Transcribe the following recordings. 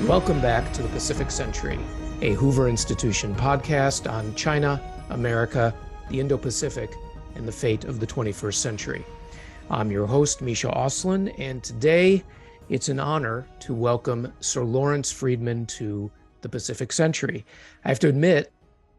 Welcome back to the Pacific Century, a Hoover Institution podcast on China, America, the Indo-Pacific, and the fate of the 21st century. I'm your host, Michael Auslin, and today it's an honor to welcome Sir Lawrence Freedman to the Pacific Century. I have to admit,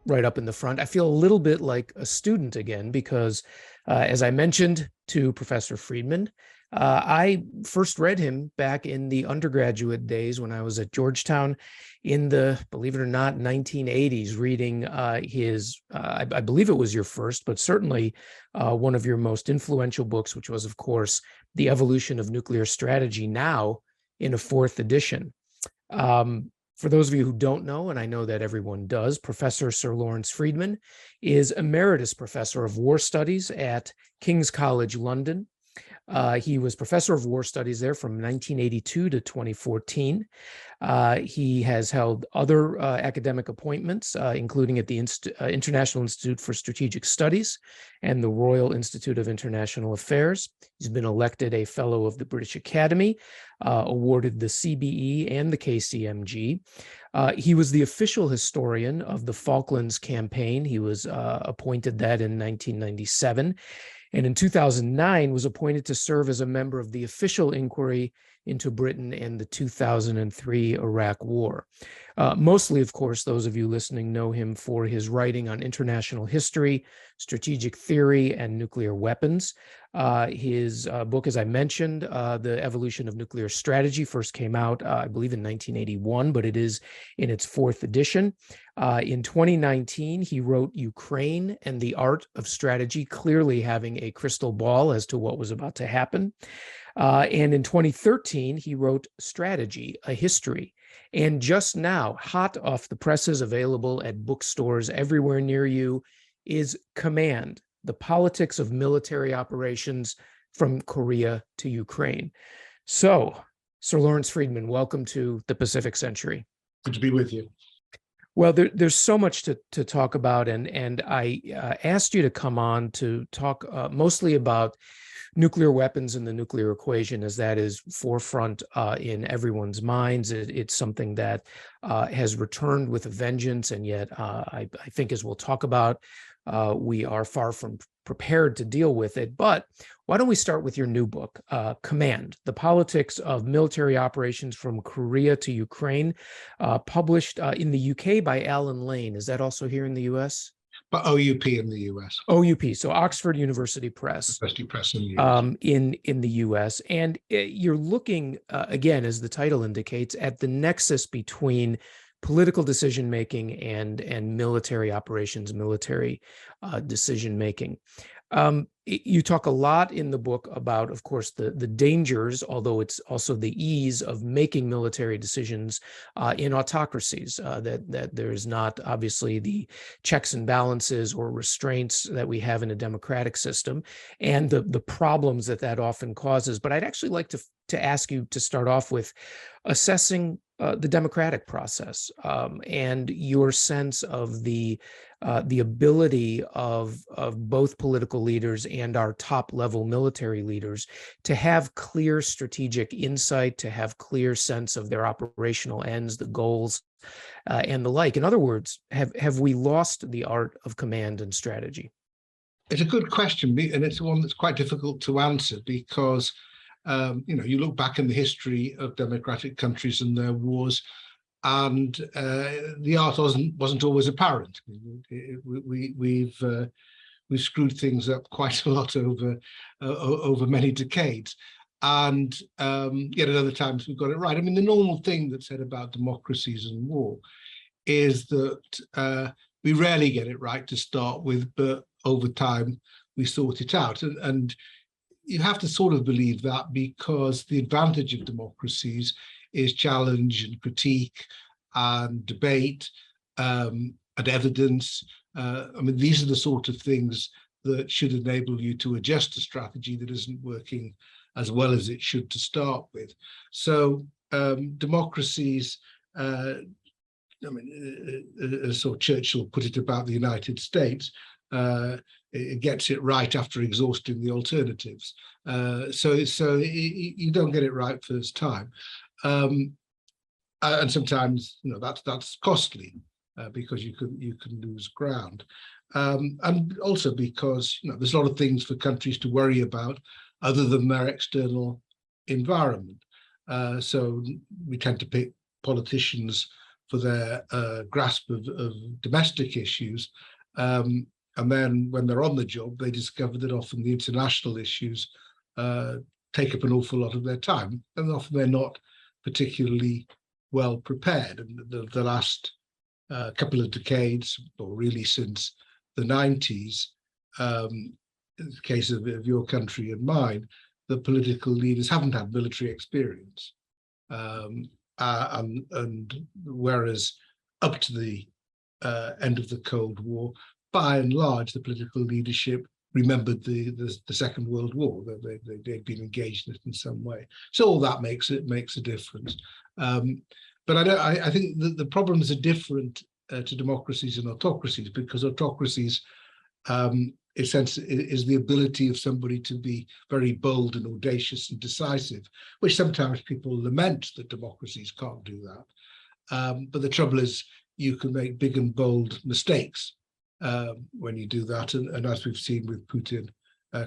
right up in the front, I feel a little bit like a student again because, as I mentioned to Professor Freedman, I first read him back in the undergraduate days when I was at Georgetown in the, believe it or not, 1980s, reading his, I believe it was your first, but certainly one of your most influential books, which was, of course, The Evolution of Nuclear Strategy, now in a fourth edition. For those of you who don't know, and I know that everyone does, Professor Sir Lawrence Freedman is Emeritus Professor of War Studies at King's College London. He was Professor of War Studies there from 1982 to 2014. He has held other academic appointments, including at the International Institute for Strategic Studies and the Royal Institute of International Affairs. He's been elected a Fellow of the British Academy, awarded the CBE and the KCMG. He was the official historian of the Falklands Campaign. He was appointed that in 1997. And in 2009 was appointed to serve as a member of the official inquiry into Britain and the 2003 Iraq War. Mostly, of course, those of you listening know him for his writing on international history, strategic theory, and nuclear weapons. His book, as I mentioned, The Evolution of Nuclear Strategy, first came out, I believe, in 1981, but it is in its fourth edition. In 2019, he wrote Ukraine and the Art of Strategy, clearly having a crystal ball as to what was about to happen. And in 2013, he wrote Strategy, a History. And just now, hot off the presses, available at bookstores everywhere near you, is Command, the Politics of Military Operations from Korea to Ukraine. So, Sir Lawrence Freedman, welcome to the Pacific Century. Good to be with you. Well, there's so much to talk about, and I asked you to come on to talk mostly about nuclear weapons and the nuclear equation, as that is forefront in everyone's minds. It's something that has returned with a vengeance, and yet I think, as we'll talk about, we are far from prepared to deal with it. But why don't we start with your new book, Command, The Politics of Military Operations from Korea to Ukraine, published in the UK by Alan Lane. Is that also here in the US? But OUP in the US. OUP, so Oxford University Press. University Press in the US. In the US. And you're looking, again, as the title indicates, at the nexus between political decision-making and military operations, military decision-making. You talk a lot in the book about, of course, the dangers, although it's also the ease of making military decisions in autocracies, that there is not obviously the checks and balances or restraints that we have in a democratic system, and the problems that often causes. But I'd actually like to ask you to start off with assessing the democratic process and your sense of the ability of both political leaders and our top-level military leaders to have clear strategic insight, to have clear sense of their operational ends, the goals, and the like. In other words, have we lost the art of command and strategy? It's a good question, and it's one that's quite difficult to answer because you look back in the history of democratic countries and their wars, and the art wasn't always apparent. We've screwed things up quite a lot over many decades, and yet at other times we've got it right. I mean, the normal thing that's said about democracies and war is that we rarely get it right to start with, but over time we sort it out, and you have to sort of believe that, because the advantage of democracies is challenge and critique and debate and evidence. I mean, these are the sort of things that should enable you to adjust a strategy that isn't working as well as it should to start with. So democracies, as sort of Churchill put it about the United States, it gets it right after exhausting the alternatives. So you don't get it right first time. and sometimes that's costly because you can lose ground, and also because there's a lot of things for countries to worry about other than their external environment. So we tend to pick politicians for their grasp of domestic issues. And then when they're on the job, they discover that often the international issues take up an awful lot of their time, and often they're not particularly well prepared. And the last couple of decades, or really since the 90s, in the case of your country and mine, the political leaders haven't had military experience. And whereas up to the end of the Cold War, by and large, the political leadership remembered the Second World War, that they'd been engaged in it in some way. So all that makes a difference. But I think that the problems are different to democracies and autocracies, because autocracies, in a sense, is the ability of somebody to be very bold and audacious and decisive, which sometimes people lament that democracies can't do that. But the trouble is, you can make big and bold mistakes when you do that, and as we've seen with Putin,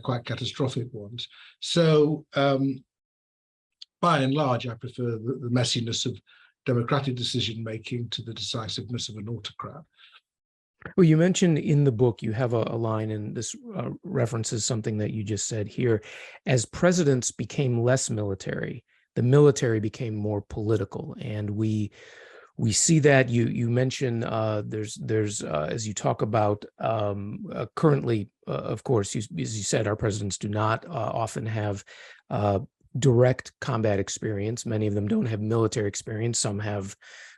quite catastrophic ones. So by and large, I prefer the messiness of democratic decision-making to the decisiveness of an autocrat. Well, you mentioned in the book, you have a line, and this references something that you just said here. As presidents became less military, the military became more political, and we see that. You mentioned there's as you talk about currently, of course, as you said, our presidents do not often have direct combat experience. Many of them don't have military experience. Some have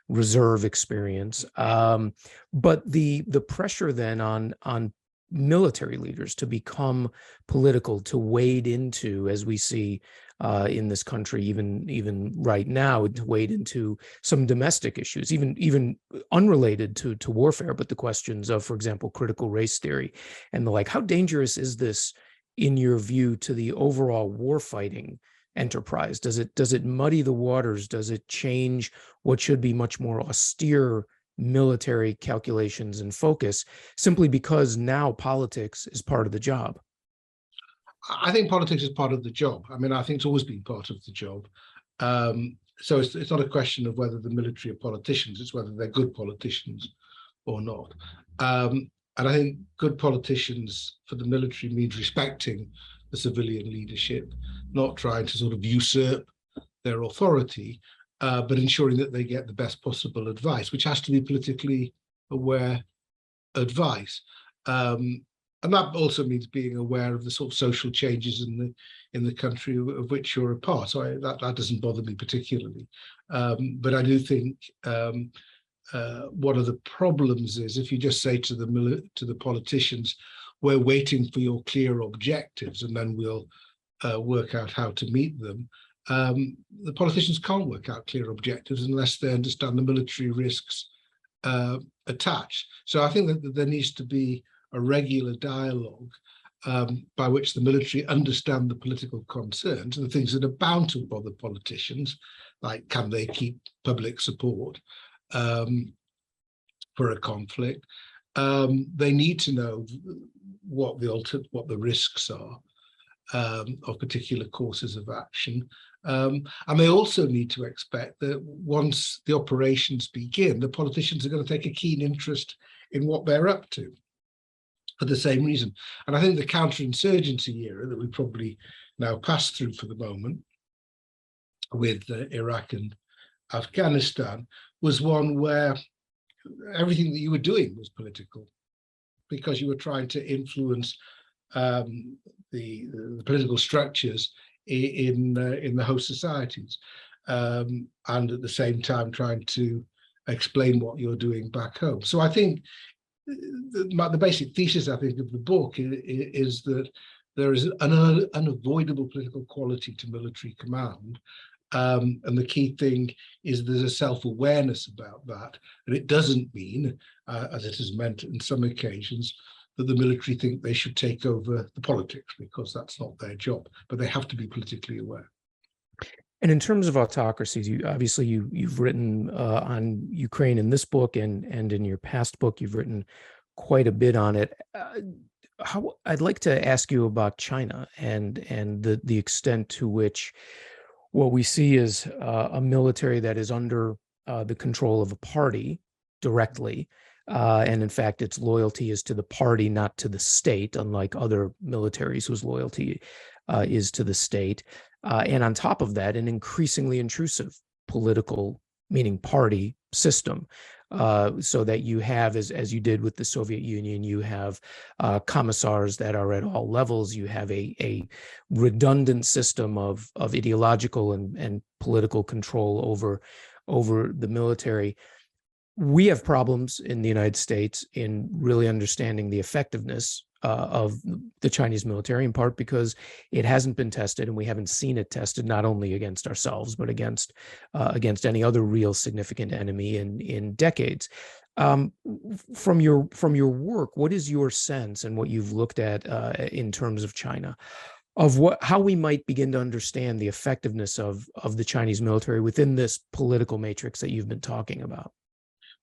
reserve experience. But the pressure then on military leaders to become political, to wade into, as we see in this country, even right now, to wade into some domestic issues, even unrelated to warfare, but the questions of, for example, critical race theory and the like. How dangerous is this, in your view, to the overall warfighting enterprise? Does it muddy the waters? Does it change what should be much more austere military calculations and focus, simply because now politics is part of the job? I think politics is part of the job. I mean, I think it's always been part of the job. So it's not a question of whether the military are politicians, it's whether they're good politicians or not. And I think good politicians for the military means respecting the civilian leadership, not trying to sort of usurp their authority, but ensuring that they get the best possible advice, which has to be politically aware advice. And that also means being aware of the sort of social changes in the country of which you're a part. So that doesn't bother me particularly. But I do think one of the problems is if you just say to the politicians, we're waiting for your clear objectives and then we'll work out how to meet them. The politicians can't work out clear objectives unless they understand the military risks attached. So I think that there needs to be a regular dialogue by which the military understand the political concerns and the things that are bound to bother politicians, like can they keep public support for a conflict. They need to know what the risks are of particular courses of action. And they also need to expect that once the operations begin, the politicians are going to take a keen interest in what they're up to for the same reason. And I think the counterinsurgency era that we probably now pass through for the moment with Iraq and Afghanistan was one where everything that you were doing was political, because you were trying to influence the political structures in the host societies, and at the same time trying to explain what you're doing back home. So I think the basic thesis, I think, of the book is that there is an unavoidable political quality to military command. And the key thing is there's a self-awareness about that. And it doesn't mean, as it has meant in some occasions, that the military think they should take over the politics, because that's not their job, but they have to be politically aware. And in terms of autocracies, you've written on Ukraine in this book, and in your past book, you've written quite a bit on it. I'd like to ask you about China and the extent to which what we see is a military that is under the control of a party directly. And in fact, its loyalty is to the party, not to the state, unlike other militaries whose loyalty is to the state. And on top of that, an increasingly intrusive political, meaning party system, so that you have, as you did with the Soviet Union, you have commissars that are at all levels. You have a redundant system of ideological and political control over the military. We have problems in the United States in really understanding the effectiveness of the Chinese military, in part because it hasn't been tested, and we haven't seen it tested not only against ourselves but against any other real significant enemy in decades. From your work, what is your sense and what you've looked at in terms of China, of how we might begin to understand the effectiveness of the Chinese military within this political matrix that you've been talking about?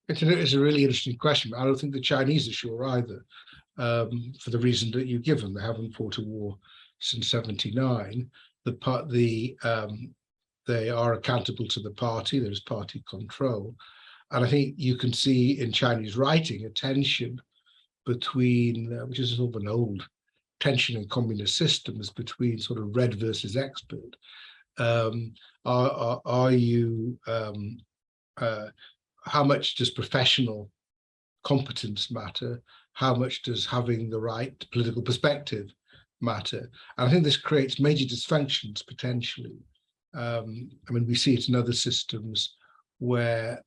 It's a really interesting question. I don't think the Chinese are sure either, for the reason that you've given. They haven't fought a war since '79. They are accountable to the party. There's party control. And I think you can see in Chinese writing a tension between, which is sort of an old tension in communist systems, between sort of red versus expert. How much does professional competence matter? How much does having the right political perspective matter? And I think this creates major dysfunctions potentially. I mean, we see it in other systems where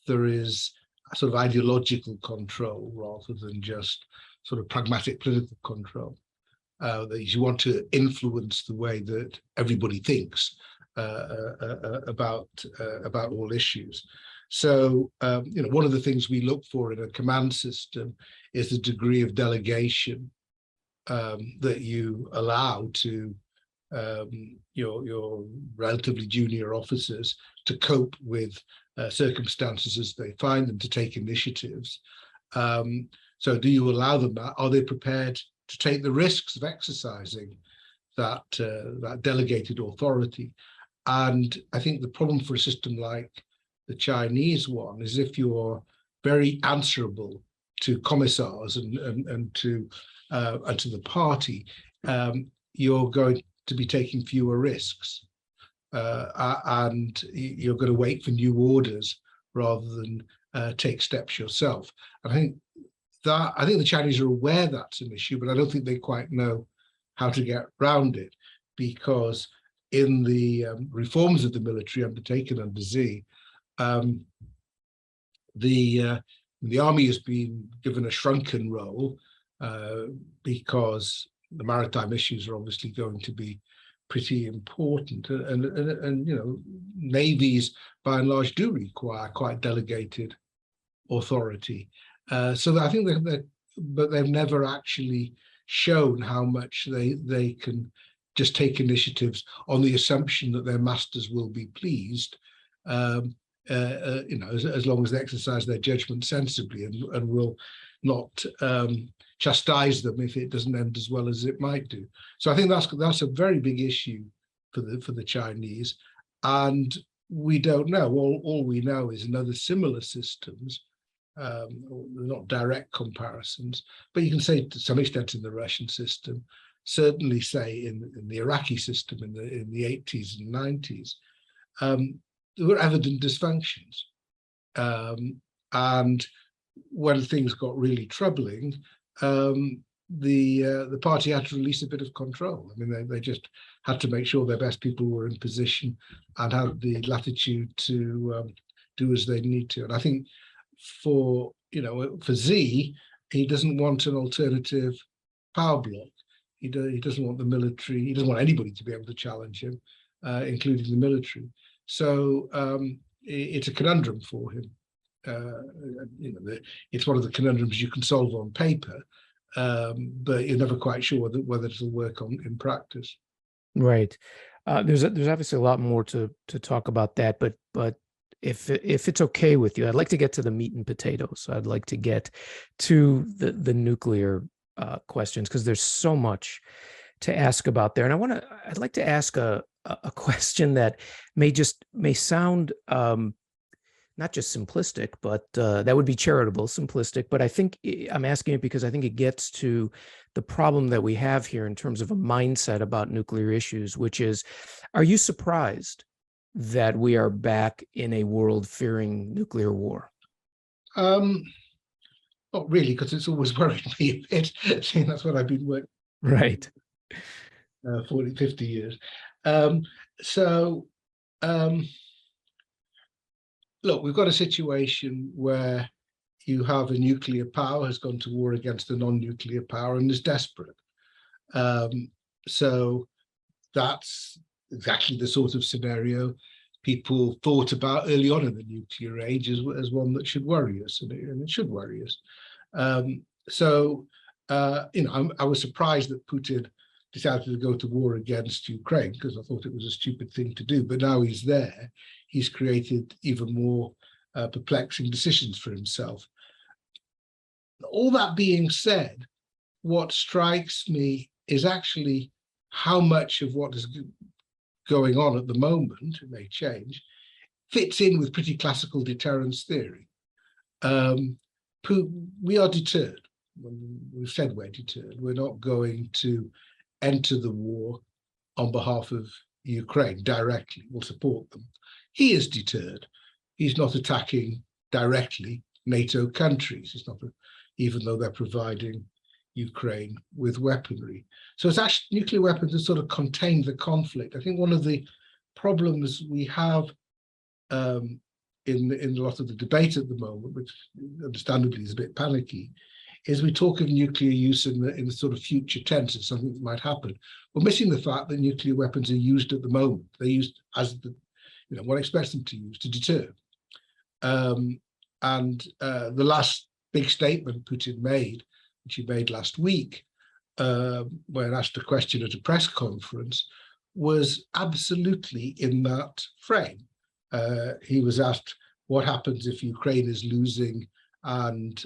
there is a sort of ideological control rather than just sort of pragmatic political control. That you want to influence the way that everybody thinks about all issues. So, one of the things we look for in a command system is the degree of delegation that you allow to your relatively junior officers to cope with circumstances as they find them, to take initiatives. So do you allow them that? Are they prepared to take the risks of exercising that delegated authority? And I think the problem for a system like the Chinese one is, if you're very answerable to commissars and to the party, you're going to be taking fewer risks, and you're going to wait for new orders rather than take steps yourself. And I think the Chinese are aware that's an issue, but I don't think they quite know how to get around it, because in the reforms of the military undertaken under Xi, the army has been given a shrunken role because the maritime issues are obviously going to be pretty important, and navies by and large do require quite delegated authority. So I think but they've never actually shown how much they can just take initiatives on the assumption that their masters will be pleased, as long as they exercise their judgment sensibly and will not chastise them if it doesn't end as well as it might do. So I think that's a very big issue for the Chinese, and we don't know. All we know is in other similar systems, not direct comparisons, but you can say to some extent in the Russian system, certainly say in the Iraqi system in the 80s and 90s, there were evident dysfunctions, and when things got really troubling, the party had to release a bit of control. I mean, they just had to make sure their best people were in position and had the latitude to do as they need to. And I think for Xi, he doesn't want an alternative power bloc. He doesn't want the military. He doesn't want anybody to be able to challenge him, including the military. So it's a conundrum for him. It's one of the conundrums you can solve on paper, but you're never quite sure whether it'll work in practice. Right. There's obviously a lot more to talk about that, but if it's okay with you, I'd like to get to the meat and potatoes. I'd like to get to the nuclear questions, because there's so much to ask about there. And I'd like to ask a question that may sound not just simplistic, but that would be charitable, simplistic. But I think I'm asking it because I think it gets to the problem that we have here in terms of a mindset about nuclear issues, which is, are you surprised that we are back in a world fearing nuclear war? Not really, because it's always worried me a bit. That's what I've been working Right. 40, 50 years. So look, we've got a situation where you have a nuclear power has gone to war against a non-nuclear power and is desperate. So that's exactly the sort of scenario people thought about early on in the nuclear age as one that should worry us, and it should worry us. I was surprised that Putin decided to go to war against Ukraine, because I thought it was a stupid thing to do. But now he's there, he's created even more perplexing decisions for himself. All that being said, what strikes me is actually how much of what is going on at the moment, it may change, fits in with pretty classical deterrence theory. We are deterred. We've said we're deterred. We're not going to enter the war on behalf of Ukraine directly. We'll support them. He is deterred. He's not attacking directly NATO countries. He's not, even though they're providing Ukraine with weaponry. So it's actually nuclear weapons that sort of contain the conflict. I think one of the problems we have in a lot of the debate at the moment, which understandably is a bit panicky, is we talk of nuclear use in the sort of future tense as something that might happen. We're missing the fact that nuclear weapons are used at the moment. They're used as one expects them to use to deter. The last big statement Putin made, which he made last week, when asked a question at a press conference, was absolutely in that frame. He was asked, what happens if Ukraine is losing and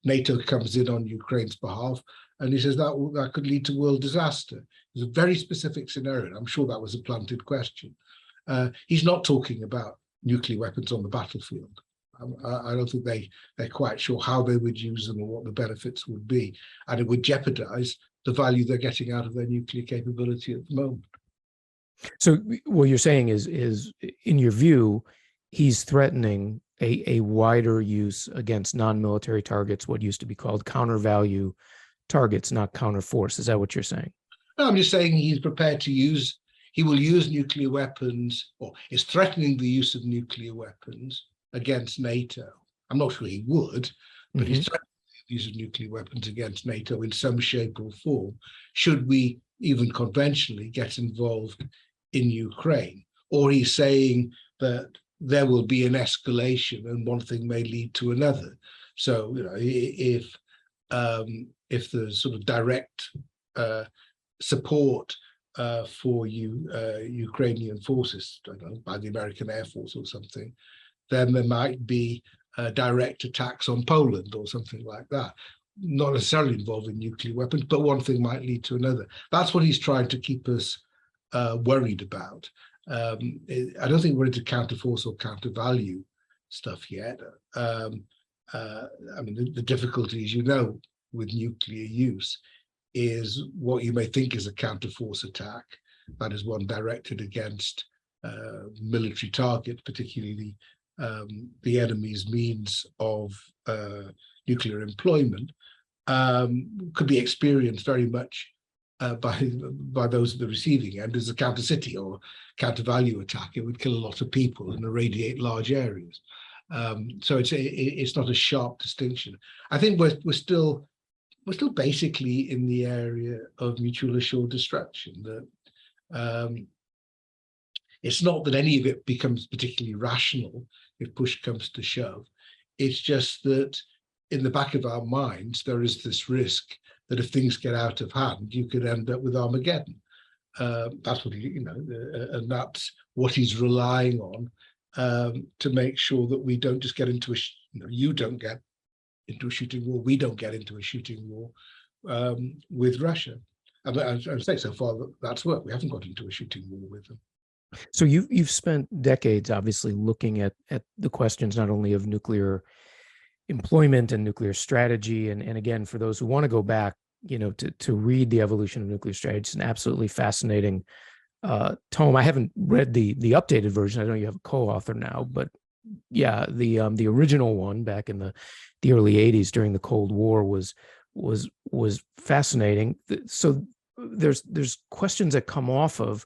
NATO comes in on Ukraine's behalf? And he says that could lead to world disaster. It's a very specific scenario, and I'm sure that was a planted question. He's not talking about nuclear weapons on the battlefield. I don't think they're quite sure how they would use them or what the benefits would be, and it would jeopardize the value they're getting out of their nuclear capability at the moment. So what you're saying is in your view, he's threatening a wider use against non-military targets, what used to be called counter-value targets, not counter-force. Is that what you're saying? No, I'm just saying he's prepared to use, he will use nuclear weapons, or is threatening the use of nuclear weapons against NATO. I'm not sure he would, but he's threatening the use of nuclear weapons against NATO in some shape or form, should we even conventionally get involved in Ukraine. Or he's saying that there will be an escalation and one thing may lead to another. So, if the sort of direct support for Ukrainian forces, I don't know, by the American Air Force or something, then there might be direct attacks on Poland or something like that, not necessarily involving nuclear weapons, but one thing might lead to another. That's what he's trying to keep us worried about. I don't think we're into counterforce or countervalue stuff yet. I mean, the difficulty, as you know, with nuclear use is what you may think is a counterforce attack, that is one directed against military targets, particularly the enemy's means of nuclear employment, could be experienced very much by those at the receiving end as a counter city or counter value attack. It would kill a lot of people and irradiate large areas. So it's not a sharp distinction. I think we're still basically in the area of mutual assured destruction. That it's not that any of it becomes particularly rational if push comes to shove. It's just that in the back of our minds there is this risk that if things get out of hand, you could end up with Armageddon. That's what and that's what he's relying on to make sure that we don't just get into you don't get into a shooting war, we don't get into a shooting war with Russia. And I'd say so far that's worked. We haven't got into a shooting war with them. So you've spent decades, obviously, looking at the questions not only of nuclear employment and nuclear strategy, and again, for those who want to go back, to read the evolution of nuclear strategy, it's an absolutely fascinating tome. I haven't read the updated version. I know you have a co-author now, but yeah, the original one back in the early '80s during the Cold War was fascinating. So there's questions that come off of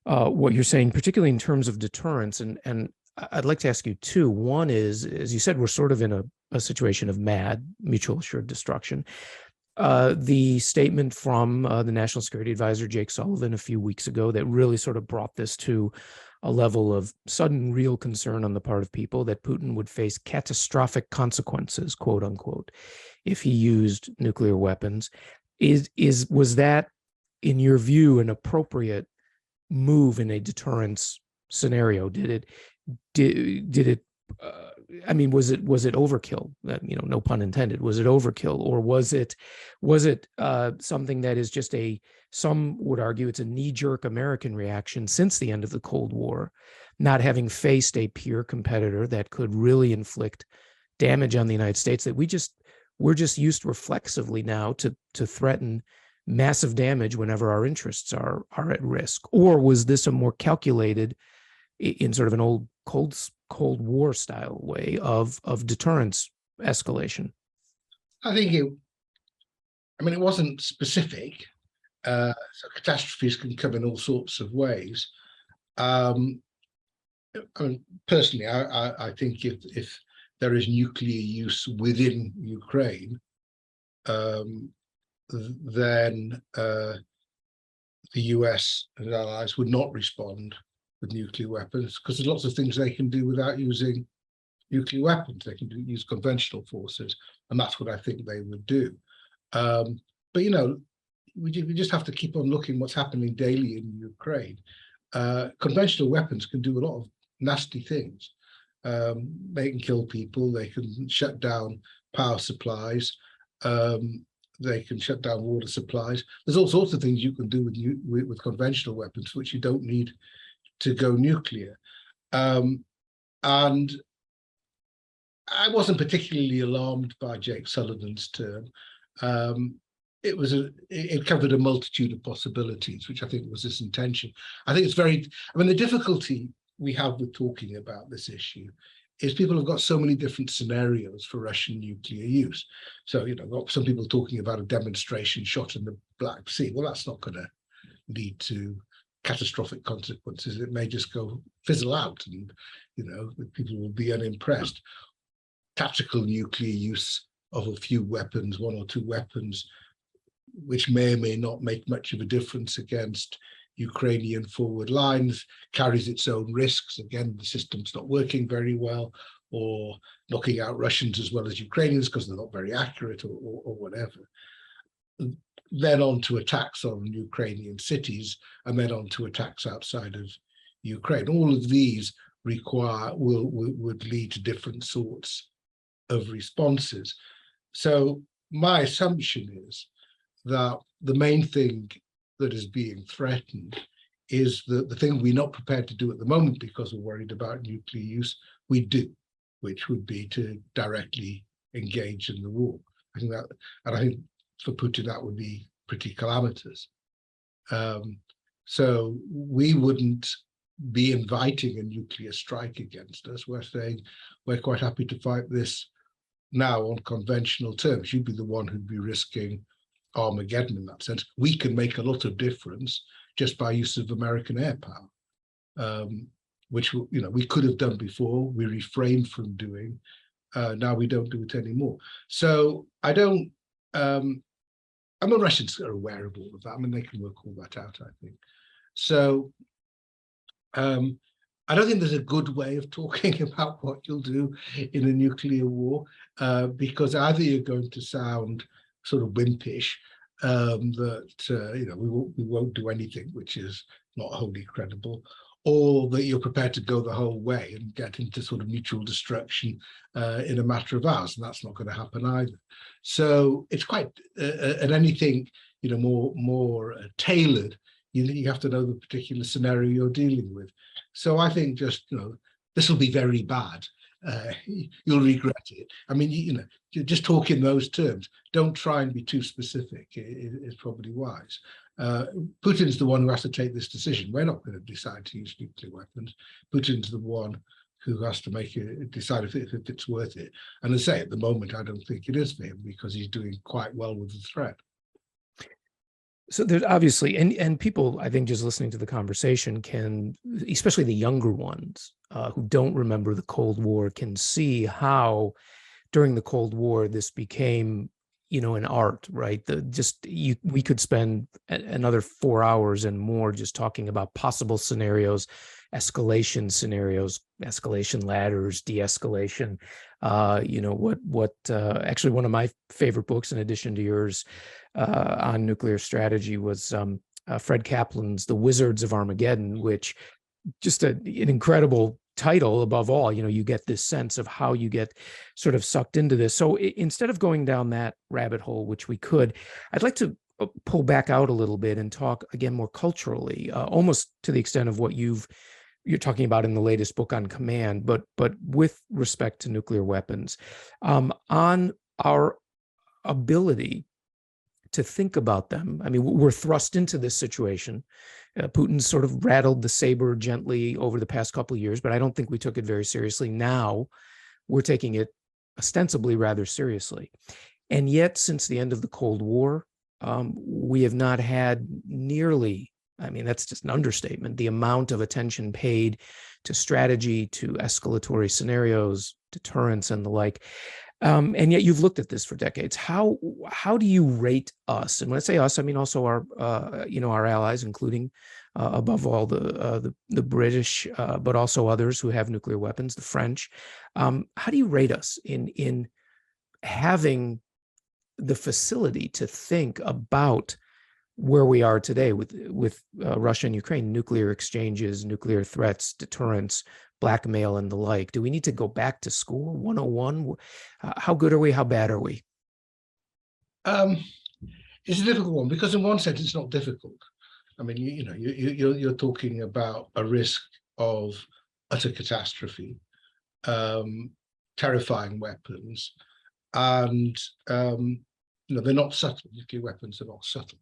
what you're saying, particularly in terms of deterrence, and I'd like to ask you two. One is, as you said, we're sort of in a situation of MAD, mutual assured destruction. The statement from the National Security Advisor, Jake Sullivan, a few weeks ago that really sort of brought this to a level of sudden real concern on the part of people that Putin would face catastrophic consequences, quote unquote, if he used nuclear weapons. Was that, in your view, an appropriate move in a deterrence scenario? Did it I mean, was it overkill? No pun intended. Was it overkill, or was it something that is just some would argue it's a knee-jerk American reaction since the end of the Cold War, not having faced a peer competitor that could really inflict damage on the United States, that we're just used reflexively now to threaten massive damage whenever our interests are at risk? Or was this a more calculated, in sort of an old Cold War style way of deterrence escalation? I think it wasn't specific. So catastrophes can come in all sorts of ways. Personally, I think if there is nuclear use within Ukraine, then the US and allies would not respond with nuclear weapons, because there's lots of things they can do without using nuclear weapons. They can use conventional forces, and that's what I think they would do. But we just have to keep on looking what's happening daily in Ukraine. Conventional weapons can do a lot of nasty things. They can kill people. They can shut down power supplies. They can shut down water supplies. There's all sorts of things you can do with conventional weapons, which you don't need to go nuclear. And I wasn't particularly alarmed by Jake Sullivan's term. It covered a multitude of possibilities, which I think was his intention. I think it's the difficulty we have with talking about this issue is people have got so many different scenarios for Russian nuclear use. So, got some people talking about a demonstration shot in the Black Sea. Well, that's not going to lead to catastrophic consequences. It may just fizzle out, and people will be unimpressed. Tactical nuclear use of a few weapons, one or two weapons, which may or may not make much of a difference against Ukrainian forward lines, carries its own risks. Again, the system's not working very well, or knocking out Russians as well as Ukrainians because they're not very accurate, or whatever. Then on to attacks on Ukrainian cities, and then on to attacks outside of Ukraine. All of these would lead to different sorts of responses. So my assumption is that the main thing that is being threatened is the thing we're not prepared to do at the moment because we're worried about nuclear use, we do, which would be to directly engage in the war. I think for Putin, that would be pretty calamitous. So we wouldn't be inviting a nuclear strike against us. We're saying we're quite happy to fight this now on conventional terms. You'd be the one who'd be risking Armageddon in that sense. We can make a lot of difference just by use of American air power, which we could have done before. We refrained from doing. Now we don't do it anymore. So I don't. The Russians are aware of all of that. They can work all that out, I think. So I don't think there's a good way of talking about what you'll do in a nuclear war, because either you're going to sound sort of wimpish, that we won't do anything which is not wholly credible, or that you're prepared to go the whole way and get into sort of mutual destruction in a matter of hours, and that's not going to happen either. So it's quite and anything more tailored. You have to know the particular scenario you're dealing with. So I think just this will be very bad. You'll regret it. I mean, you just talk in those terms. Don't try and be too specific. It's probably wise. Putin's the one who has to take this decision. We're not going to decide to use nuclear weapons. Putin's the one who has to decide if it's worth it. And as I say, at the moment, I don't think it is for him because he's doing quite well with the threat. So there's obviously, and people, I think, just listening to the conversation can, especially the younger ones who don't remember the Cold War, can see how during the Cold War this became, an art, right? We could spend another 4 hours and more just talking about possible scenarios, escalation scenarios, escalation ladders, de-escalation. Actually, one of my favorite books, in addition to yours, on nuclear strategy was Fred Kaplan's The Wizards of Armageddon, which just an incredible title above all. You get this sense of how you get sort of sucked into this. So instead of going down that rabbit hole, which we could, I'd like to pull back out a little bit and talk again more culturally, almost to the extent of what you're talking about in the latest book on command, but with respect to nuclear weapons, on our ability to think about them. I mean, we're thrust into this situation. Putin sort of rattled the saber gently over the past couple of years, but I don't think we took it very seriously. Now we're taking it ostensibly rather seriously. And yet, since the end of the Cold War, we have not had nearly, I mean, that's just an understatement, the amount of attention paid to strategy, to escalatory scenarios, deterrence, and the like. And yet you've looked at this for decades. How do you rate us? And when I say us, I mean also our our allies, including above all the British, but also others who have nuclear weapons, the French. How do you rate us in having the facility to think about where we are today with Russia and Ukraine, nuclear exchanges, nuclear threats, deterrence, blackmail, and the like? Do we need to go back to school 101? How good are we? How bad are we? It's a difficult one because in one sense it's not difficult. I mean, you're talking about a risk of utter catastrophe, terrifying weapons, and they're not subtle. Nuclear weapons are not subtle.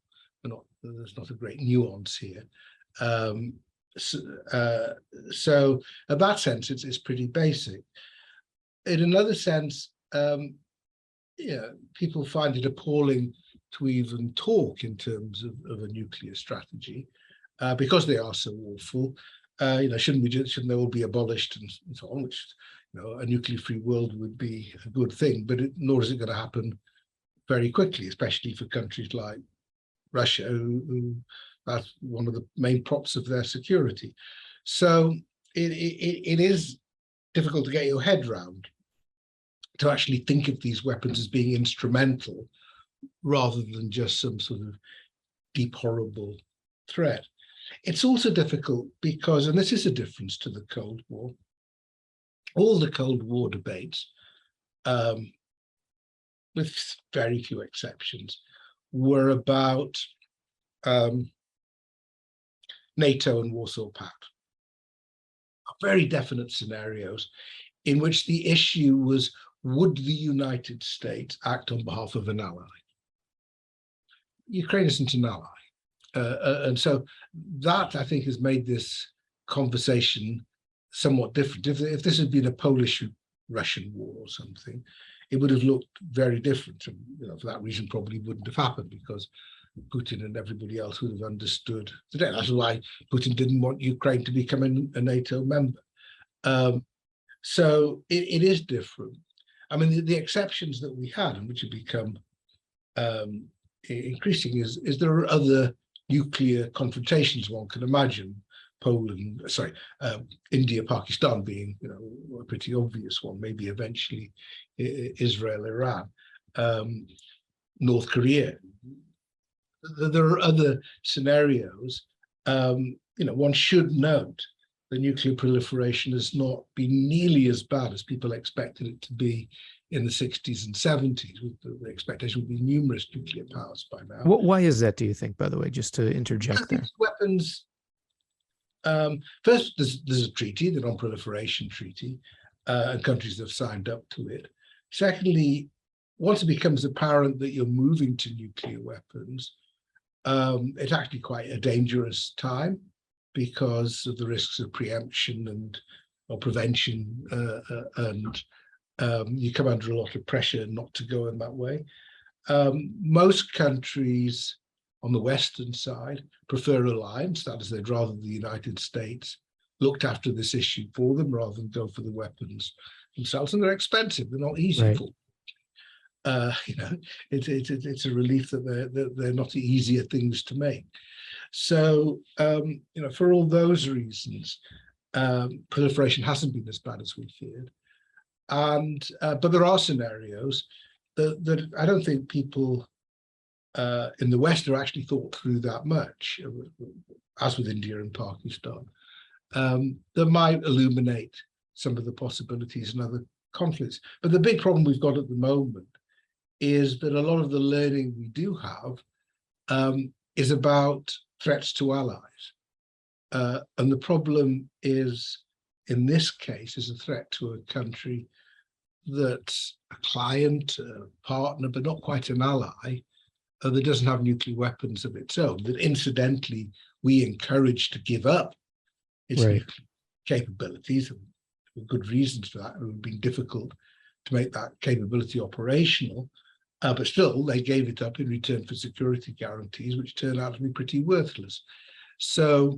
There's not a great nuance here. So in that sense, it's pretty basic. In another sense, people find it appalling to even talk in terms of a nuclear strategy because they are so awful. Shouldn't they all be abolished and so on? Which a nuclear-free world would be a good thing, but nor is it going to happen very quickly, especially for countries like Russia, who that's one of the main props of their security. So it is difficult to get your head round to actually think of these weapons as being instrumental rather than just some sort of deep, horrible threat. It's also difficult because, and this is a difference to the Cold War, all the Cold War debates, with very few exceptions, were about NATO and Warsaw Pact, very definite scenarios in which the issue was, would the United States act on behalf of an ally? Ukraine isn't an ally. And so that, I think, has made this conversation somewhat different. If this had been a Polish-Russian war or something, it would have looked very different. And, for that reason, probably wouldn't have happened because Putin and everybody else would have understood today. That's why Putin didn't want Ukraine to become a NATO member. So it is different. I mean, the exceptions that we had, and which have become increasing, is there are other nuclear confrontations one can imagine. India, Pakistan being a pretty obvious one. Maybe eventually Israel, Iran, North Korea. There are other scenarios. One should note that nuclear proliferation has not been nearly as bad as people expected it to be in the 60s and 70s. The expectation would be numerous nuclear powers by now. Why is that, do you think, by the way, just to interject there? These weapons, first, there's a treaty, the Non-Proliferation Treaty, and countries have signed up to it. Secondly, once it becomes apparent that you're moving to nuclear weapons, it's actually quite a dangerous time because of the risks of preemption or prevention, and you come under a lot of pressure not to go in that way. Most countries on the Western side prefer alliance, that is, they'd rather the United States looked after this issue for them rather than go for the weapons themselves. And they're expensive, they're not easy right. for it's a relief that they're not easier things to make. So, for all those reasons, proliferation hasn't been as bad as we feared. And but there are scenarios that I don't think people in the West are actually thought through that much, as with India and Pakistan, that might illuminate some of the possibilities and other conflicts. But the big problem we've got at the moment is that a lot of the learning we do have is about threats to allies. And the problem is, in this case, is a threat to a country that's a client, a partner, but not quite an ally, that doesn't have nuclear weapons of its own, that incidentally we encourage to give up its right. nuclear capabilities, and for good reasons for that. It would have been difficult to make that capability operational, but still they gave it up in return for security guarantees, which turned out to be pretty worthless. So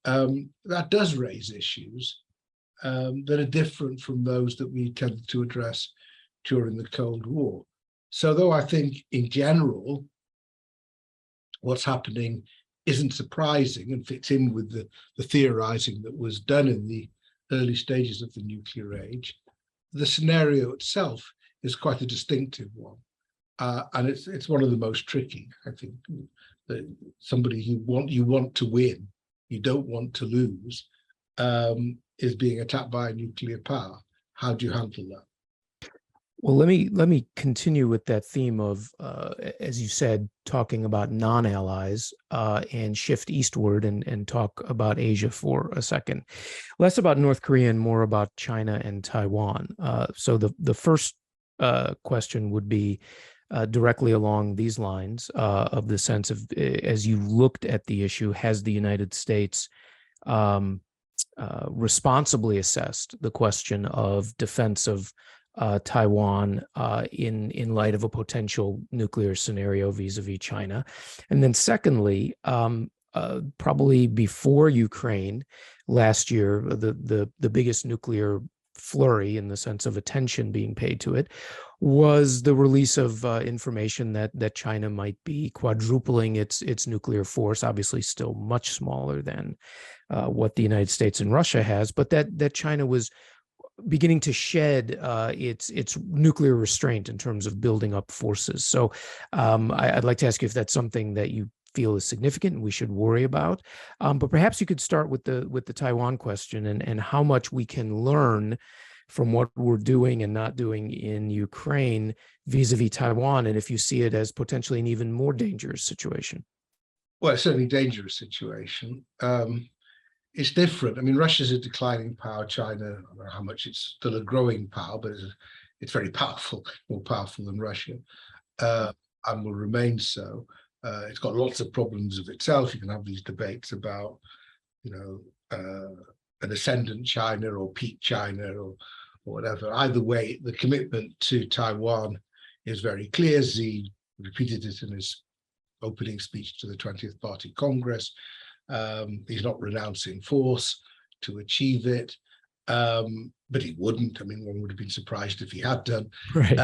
that does raise issues that are different from those that we tended to address during the Cold War. So though I think in general, what's happening isn't surprising and fits in with the theorizing that was done in the early stages of the nuclear age, the scenario itself is quite a distinctive one. And it's one of the most tricky, I think, that somebody you want to win, you don't want to lose, is being attacked by a nuclear power. How do you handle that? Well, let me continue with that theme of, as you said, talking about non-allies, and shift eastward and talk about Asia for a second. Less about North Korea and more about China and Taiwan. So the first question would be directly along these lines, of the sense of, as you looked at the issue, has the United States responsibly assessed the question of defense of Taiwan in light of a potential nuclear scenario vis-a-vis China? And then secondly, probably before Ukraine last year, the biggest nuclear flurry in the sense of attention being paid to it was the release of information that China might be quadrupling its nuclear force, obviously still much smaller than what the United States and Russia has, but that China was beginning to shed its nuclear restraint in terms of building up forces. So I'd like to ask you if that's something that you feel is significant and we should worry about. But perhaps you could start with the Taiwan question and how much we can learn from what we're doing and not doing in Ukraine vis-a-vis Taiwan, and if you see it as potentially an even more dangerous situation. Well, it's certainly a dangerous situation. It's different. I mean, Russia's a declining power. China, I don't know how much it's still a growing power, but it's very powerful, more powerful than Russia, and will remain so. It's got lots of problems of itself. You can have these debates about, an ascendant China or peak China or whatever. Either way, the commitment to Taiwan is very clear. Xi repeated it in his opening speech to the 20th Party Congress. He's not renouncing force to achieve it, but he wouldn't. I mean, one would have been surprised if he had done. Right.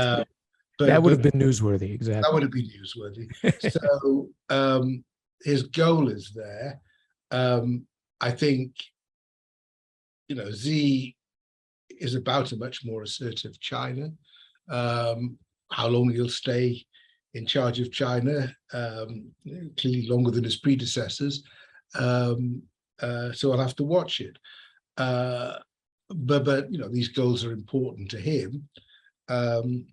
But that would have been newsworthy, exactly. That would have been newsworthy. So his goal is there. I think, Xi is about a much more assertive China. How long he'll stay in charge of China, clearly longer than his predecessors. So I'll have to watch it. But you know, these goals are important to him, and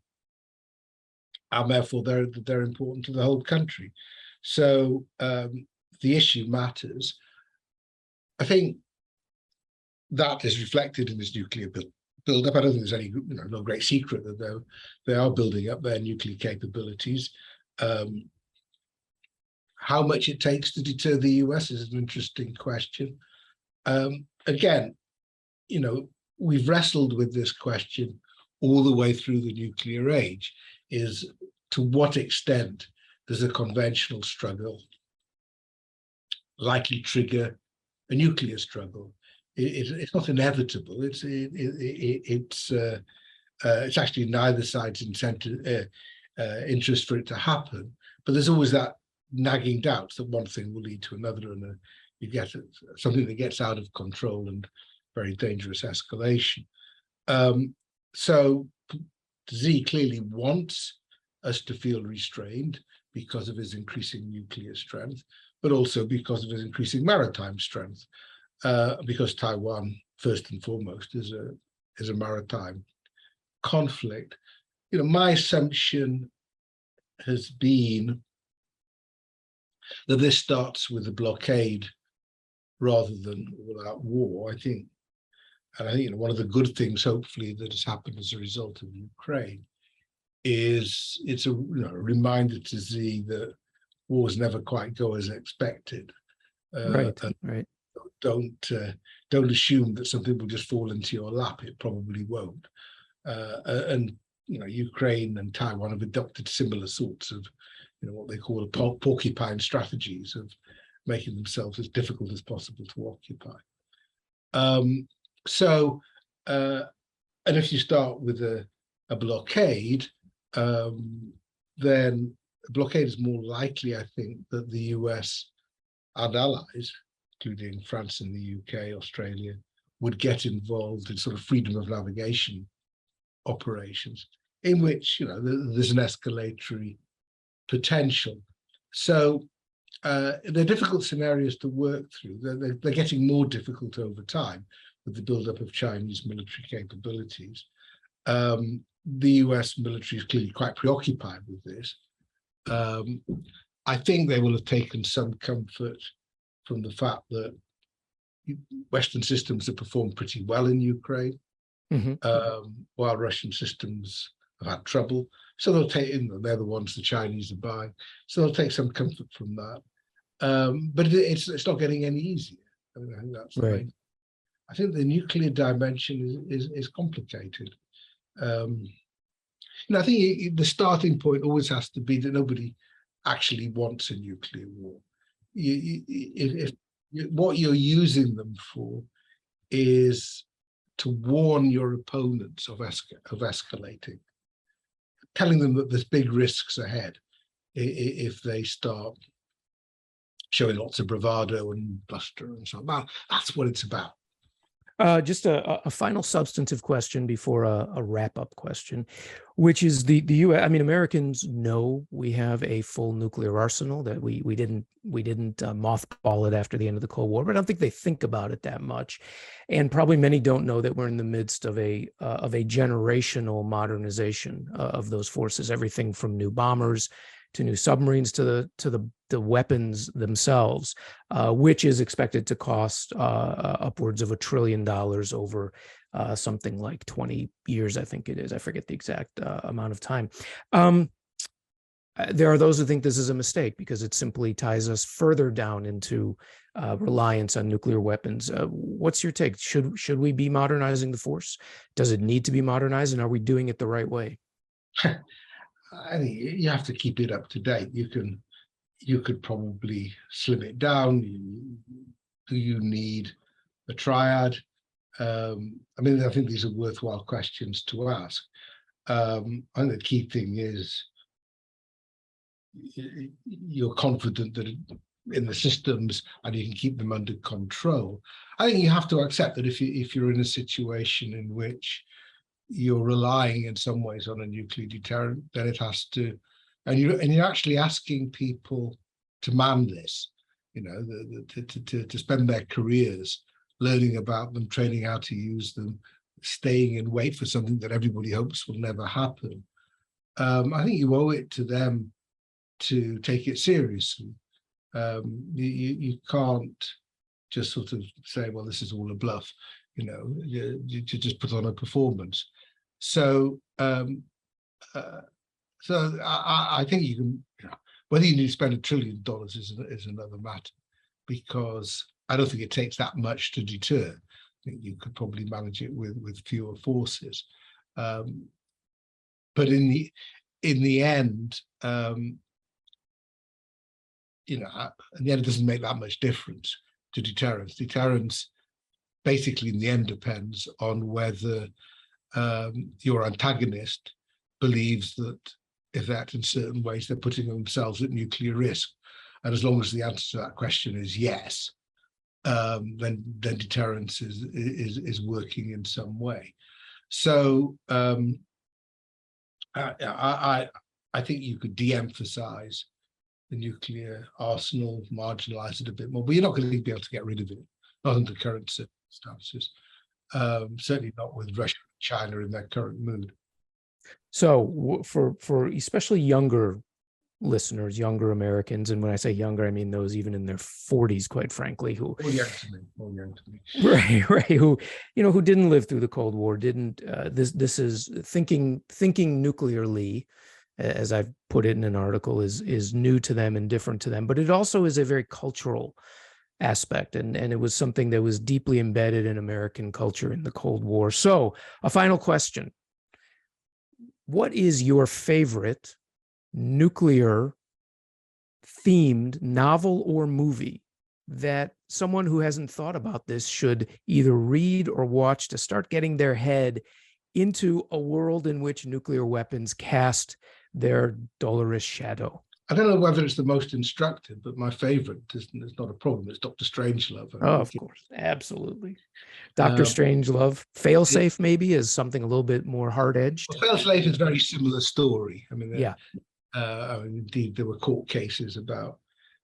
therefore they're important to the whole country. So the issue matters. I think that is reflected in this nuclear build-up. I don't think there's any, no great secret that they are building up their nuclear capabilities. How much it takes to deter the US is an interesting question. Again, we've wrestled with this question all the way through the nuclear age, is to what extent does a conventional struggle likely trigger a nuclear struggle? It's not inevitable. It's actually neither side's interest for it to happen, but there's always that nagging doubt that one thing will lead to another, and you get something that gets out of control and very dangerous escalation. So Xi clearly wants us to feel restrained because of his increasing nuclear strength, but also because of his increasing maritime strength, because Taiwan, first and foremost, is a maritime conflict. My assumption has been that this starts with a blockade rather than all-out war. I think one of the good things, hopefully, that has happened as a result of Ukraine is it's a reminder to Xi that wars never quite go as expected. Right. Don't assume that something will just fall into your lap. It probably won't. And Ukraine and Taiwan have adopted similar sorts of what they call porcupine strategies of making themselves as difficult as possible to occupy. And if you start with a blockade, then a blockade is more likely, I think, that the US and allies, including France and the UK, Australia, would get involved in sort of freedom of navigation operations, in which there's an escalatory potential. So they're difficult scenarios to work through. They're getting more difficult over time with the buildup of Chinese military capabilities. The US military is clearly quite preoccupied with this. I think they will have taken some comfort from the fact that Western systems have performed pretty well in Ukraine, while Russian systems have had trouble. So they'll take, they're the ones the Chinese are buying. So they'll take some comfort from that. But it's not getting any easier. I think that's right. I think the nuclear dimension is complicated. I think the starting point always has to be that nobody actually wants a nuclear war. If what you're using them for is to warn your opponents of escalating, telling them that there's big risks ahead if they start showing lots of bravado and bluster and so on. That's what it's about. Just a final substantive question before a wrap-up question, which is the U.S. I mean, Americans know we have a full nuclear arsenal, that we didn't mothball it after the end of the Cold War, but I don't think they think about it that much, and probably many don't know that we're in the midst of a generational modernization of those forces. Everything from new bombers to new submarines to the weapons themselves, which is expected to cost upwards of $1 trillion over something like 20 years, I think it is. I forget the exact amount of time. There are those who think this is a mistake because it simply ties us further down into reliance on nuclear weapons. What's your take? Should we be modernizing the force? Does it need to be modernized, and are we doing it the right way? I think you have to keep it up to date. You could probably slim it down. Do you need a triad? I think these are worthwhile questions to ask. I think the key thing is you're confident that in the systems and you can keep them under control. I think you have to accept that if you're in a situation in which you're relying in some ways on a nuclear deterrent, then it has to and you're actually asking people to man this, to spend their careers learning about them, training how to use them, staying in wait for something that everybody hopes will never happen. I think you owe it to them to take it seriously. You can't just sort of say, well, this is all a bluff, you just put on a performance. So I think you can, whether you need to spend $1 trillion is another matter, because I don't think it takes that much to deter. I think you could probably manage it with fewer forces. But in the end, in the end, it doesn't make that much difference to deterrence. Deterrence basically in the end depends on whether your antagonist believes that if they act in certain ways, they're putting themselves at nuclear risk. And as long as the answer to that question is yes, then deterrence is working in some way. So I think you could de-emphasize the nuclear arsenal, marginalize it a bit more, but you're not going to be able to get rid of it, not under current circumstances. Certainly not with Russia and China in their current mood. So for especially younger listeners, younger Americans, and when I say younger, I mean those even in their 40s, quite frankly, who more young to me. Right, who didn't live through the Cold War, didn't this is thinking nuclearly, as I've put it in an article, is new to them and different to them, but it also is a very cultural aspect, and it was something that was deeply embedded in American culture in the Cold War. So a final question: what is your favorite nuclear themed novel or movie that someone who hasn't thought about this should either read or watch to start getting their head into a world in which nuclear weapons cast their dolorous shadow? I don't know whether it's the most instructive, but my favorite is not a problem. It's Dr. Strangelove. Oh, of course. Absolutely. Dr. Strangelove. Failsafe maybe is something a little bit more hard-edged. Well, Failsafe is a very similar story. I mean, yeah. Indeed, there were court cases about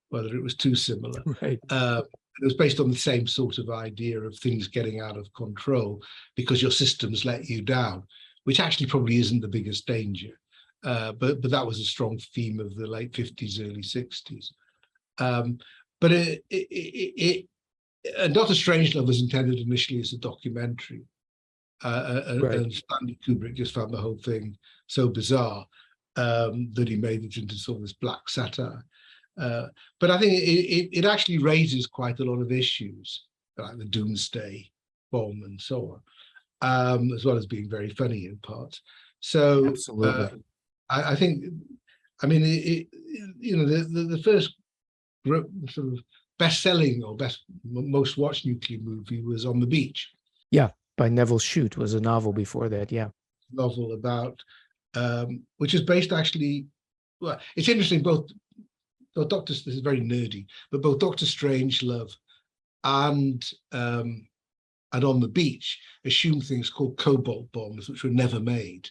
whether it was too similar. Right. It was based on the same sort of idea of things getting out of control because your systems let you down, which actually probably isn't the biggest danger. But that was a strong theme of the late 50s, early 60s. But Dr. Strangelove was intended initially as a documentary. Right. And Stanley Kubrick just found the whole thing so bizarre that he made it into sort of this black satire. But I think it actually raises quite a lot of issues, like the doomsday bomb and so on, as well as being very funny in parts. So absolutely. I think, I mean, the first sort of best-selling or most watched nuclear movie was On the Beach. Yeah, by Neville Shute, was a novel before that. Yeah, novel about which is based actually. Well, it's interesting. Both Doctors. This is very nerdy, but both Dr. Strangelove and On the Beach assume things called cobalt bombs, which were never made.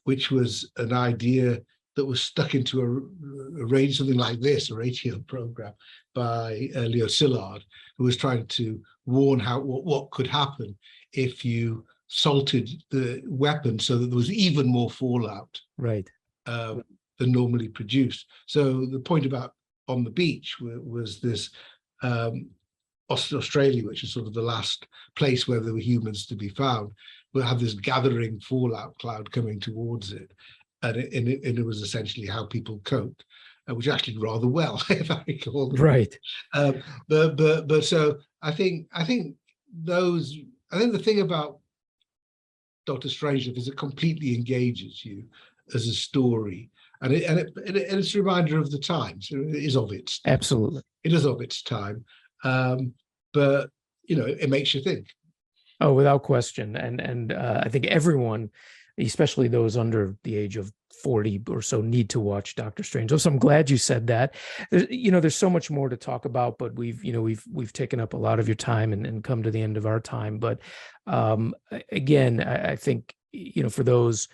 Which was an idea that was stuck into a range, something like this, a radio program by Leo Szilard, who was trying to warn what could happen if you salted the weapon so that there was even more fallout, right, than normally produced. So the point about On the Beach was this Australia, which is sort of the last place where there were humans to be found, will have this gathering fallout cloud coming towards it, and it was essentially how people coped, which actually rather well, if I recall. Right. But so I think the thing about Dr. Strangelove is it completely engages you as a story, and it's a reminder of the times. It is of its time. Absolutely. It is of its time, but it makes you think. Oh, without question. And I think everyone, especially those under the age of 40 or so, need to watch Dr. Strangelove. So I'm glad you said that. There's so much more to talk about, but we've taken up a lot of your time and come to the end of our time. But again, I think, for those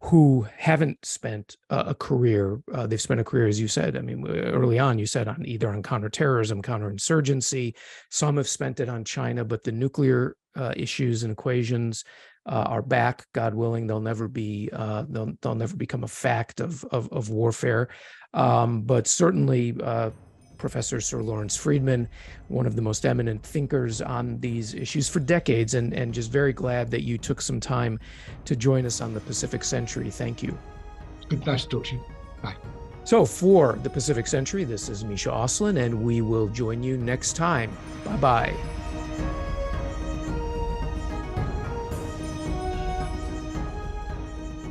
who haven't spent a career. They've spent a career, as you said. I mean, early on, you said either on counterterrorism, counterinsurgency. Some have spent it on China, but the nuclear issues and equations are back. God willing, they'll never become a fact of warfare. But certainly, Professor Sir Lawrence Freedman, one of the most eminent thinkers on these issues for decades, and just very glad that you took some time to join us on the Pacific Century. Thank you. Good, nice to talk to you. Bye. So for the Pacific Century, this is Michael Auslin, and we will join you next time. Bye-bye.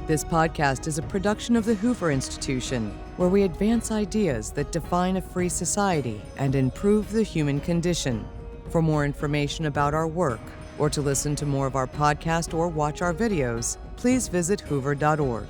This podcast is a production of the Hoover Institution, where we advance ideas that define a free society and improve the human condition. For more information about our work, or to listen to more of our podcast or watch our videos, please visit hoover.org.